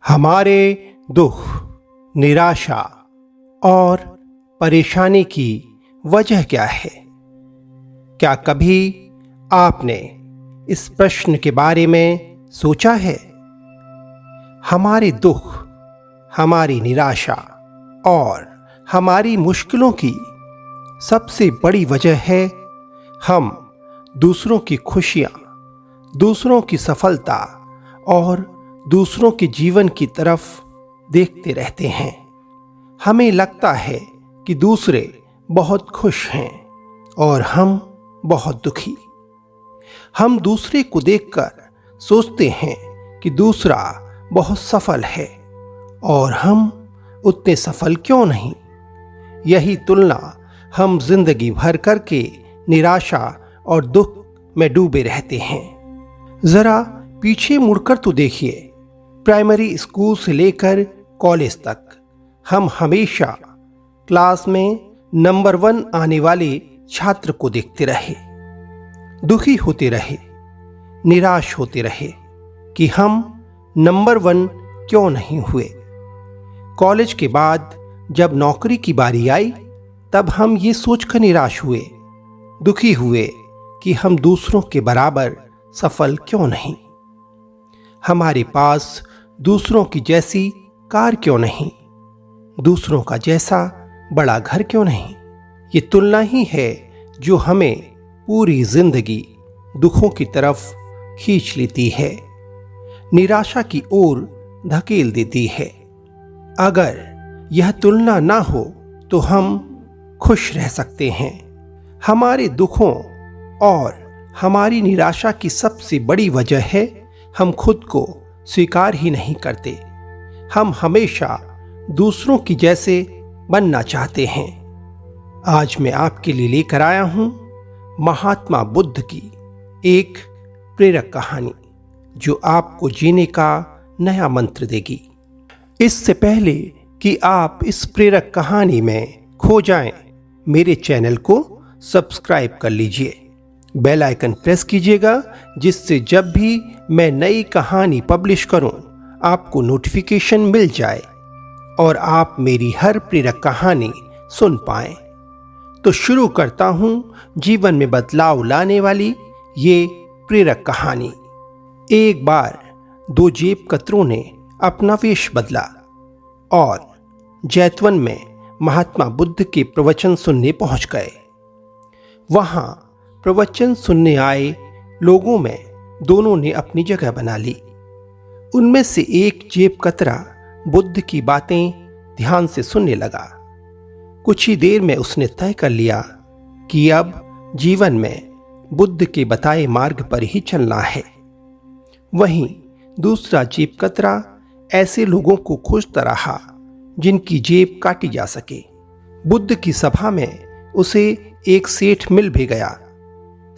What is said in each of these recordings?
हमारे दुख, निराशा और परेशानी की वजह क्या है? क्या कभी आपने इस प्रश्न के बारे में सोचा है? हमारे दुख, हमारी निराशा और हमारी मुश्किलों की सबसे बड़ी वजह है हम दूसरों की खुशियां, दूसरों की सफलता और दूसरों के जीवन की तरफ देखते रहते हैं। हमें लगता है कि दूसरे बहुत खुश हैं और हम बहुत दुखी। हम दूसरे को देखकर सोचते हैं कि दूसरा बहुत सफल है और हम उतने सफल क्यों नहीं। यही तुलना हम जिंदगी भर करके निराशा और दुख में डूबे रहते हैं। जरा पीछे मुड़कर तो देखिए, प्राइमरी स्कूल से लेकर कॉलेज तक हम हमेशा क्लास में नंबर 1 आने वाले छात्र को देखते रहे, दुखी होते रहे, निराश होते रहे कि हम नंबर 1 क्यों नहीं हुए। कॉलेज के बाद जब नौकरी की बारी आई तब हम ये सोचकर निराश हुए, दुखी हुए कि हम दूसरों के बराबर सफल क्यों नहीं। हमारे पास दूसरों की जैसी कार क्यों नहीं, दूसरों का जैसा बड़ा घर क्यों नहीं। ये तुलना ही है जो हमें पूरी जिंदगी दुखों की तरफ खींच लेती है, निराशा की ओर धकेल देती है। अगर यह तुलना ना हो तो हम खुश रह सकते हैं। हमारे दुखों और हमारी निराशा की सबसे बड़ी वजह है हम खुद को स्वीकार ही नहीं करते। हम हमेशा दूसरों की जैसे बनना चाहते हैं। आज मैं आपके लिए लेकर आया हूं महात्मा बुद्ध की एक प्रेरक कहानी जो आपको जीने का नया मंत्र देगी। इससे पहले कि आप इस प्रेरक कहानी में खो जाएं, मेरे चैनल को सब्सक्राइब कर लीजिए, बेल आइकन प्रेस कीजिएगा जिससे जब भी मैं नई कहानी पब्लिश करूं आपको नोटिफिकेशन मिल जाए और आप मेरी हर प्रेरक कहानी सुन पाएं। तो शुरू करता हूं जीवन में बदलाव लाने वाली ये प्रेरक कहानी। एक बार 2 जेब कतरों ने अपना वेश बदला और जैतवन में महात्मा बुद्ध के प्रवचन सुनने पहुंच गए। वहां प्रवचन सुनने आए लोगों में दोनों ने अपनी जगह बना ली। उनमें से एक जेब कतरा बुद्ध की बातें ध्यान से सुनने लगा। कुछ ही देर में उसने तय कर लिया कि अब जीवन में बुद्ध के बताए मार्ग पर ही चलना है। वहीं दूसरा जेब कतरा ऐसे लोगों को खोजता रहा जिनकी जेब काटी जा सके। बुद्ध की सभा में उसे एक सेठ मिल भी गया।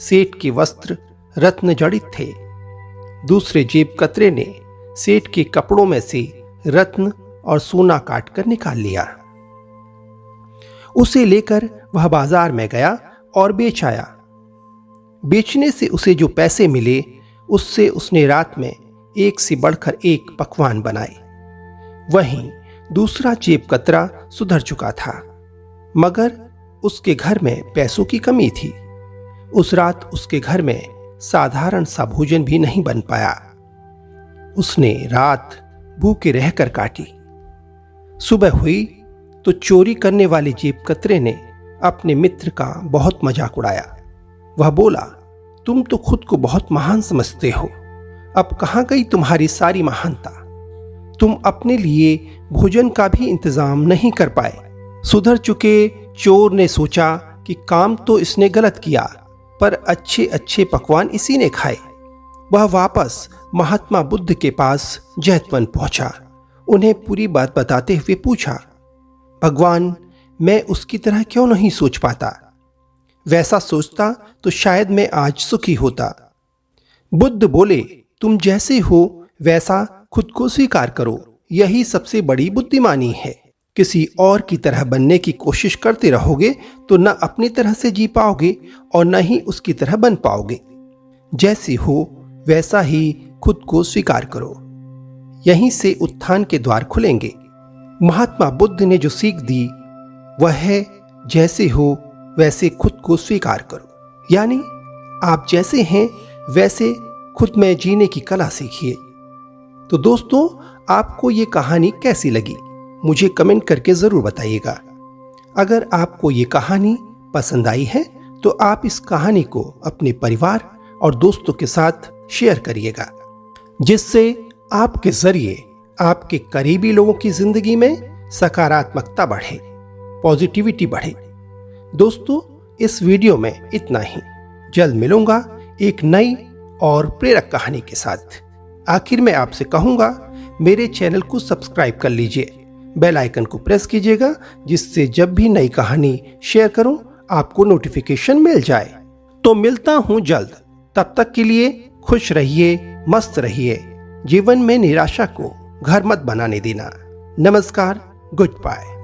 सेठ के वस्त्र रत्न जड़ित थे। दूसरे जेब कतरे ने सेठ के कपड़ों में से रत्न और सोना काट कर निकाल लिया। उसे लेकर वह बाजार में गया और बेच आया। बेचने से उसे जो पैसे मिले उससे उसने रात में एक से बढ़कर एक पकवान बनाए। वहीं दूसरा जेब कतरा सुधर चुका था, मगर उसके घर में पैसों की कमी थी। उस रात उसके घर में साधारण सा भोजन भी नहीं बन पाया। उसने रात भूखे रहकर काटी। सुबह हुई तो चोरी करने वाले जेब कतरे ने अपने मित्र का बहुत मजाक उड़ाया। वह बोला, तुम तो खुद को बहुत महान समझते हो, अब कहां गई तुम्हारी सारी महानता। तुम अपने लिए भोजन का भी इंतजाम नहीं कर पाए। सुधर चुके चोर ने सोचा कि काम तो इसने गलत किया, पर अच्छे अच्छे पकवान इसी ने खाए। वह वापस महात्मा बुद्ध के पास जैतवन पहुंचा। उन्हें पूरी बात बताते हुए पूछा, भगवान, मैं उसकी तरह क्यों नहीं सोच पाता? वैसा सोचता तो शायद मैं आज सुखी होता। बुद्ध बोले, तुम जैसे हो वैसा खुद को स्वीकार करो, यही सबसे बड़ी बुद्धिमानी है। किसी और की तरह बनने की कोशिश करते रहोगे तो न अपनी तरह से जी पाओगे और न ही उसकी तरह बन पाओगे। जैसे हो वैसा ही खुद को स्वीकार करो, यहीं से उत्थान के द्वार खुलेंगे। महात्मा बुद्ध ने जो सीख दी वह है, जैसे हो वैसे खुद को स्वीकार करो। यानी आप जैसे हैं वैसे खुद में जीने की कला सीखिए। तो दोस्तों, आपको ये कहानी कैसी लगी मुझे कमेंट करके ज़रूर बताइएगा। अगर आपको ये कहानी पसंद आई है तो आप इस कहानी को अपने परिवार और दोस्तों के साथ शेयर करिएगा, जिससे आपके जरिए आपके करीबी लोगों की जिंदगी में सकारात्मकता बढ़े, पॉजिटिविटी बढ़े। दोस्तों, इस वीडियो में इतना ही। जल्द मिलूंगा एक नई और प्रेरक कहानी के साथ। आखिर में आपसे कहूंगा, मेरे चैनल को सब्सक्राइब कर लीजिए, बेल आइकन को प्रेस कीजिएगा, जिससे जब भी नई कहानी शेयर करूं आपको नोटिफिकेशन मिल जाए। तो मिलता हूं जल्द, तब तक के लिए खुश रहिए, मस्त रहिए। जीवन में निराशा को घर मत बनाने देना। नमस्कार, गुड बाय।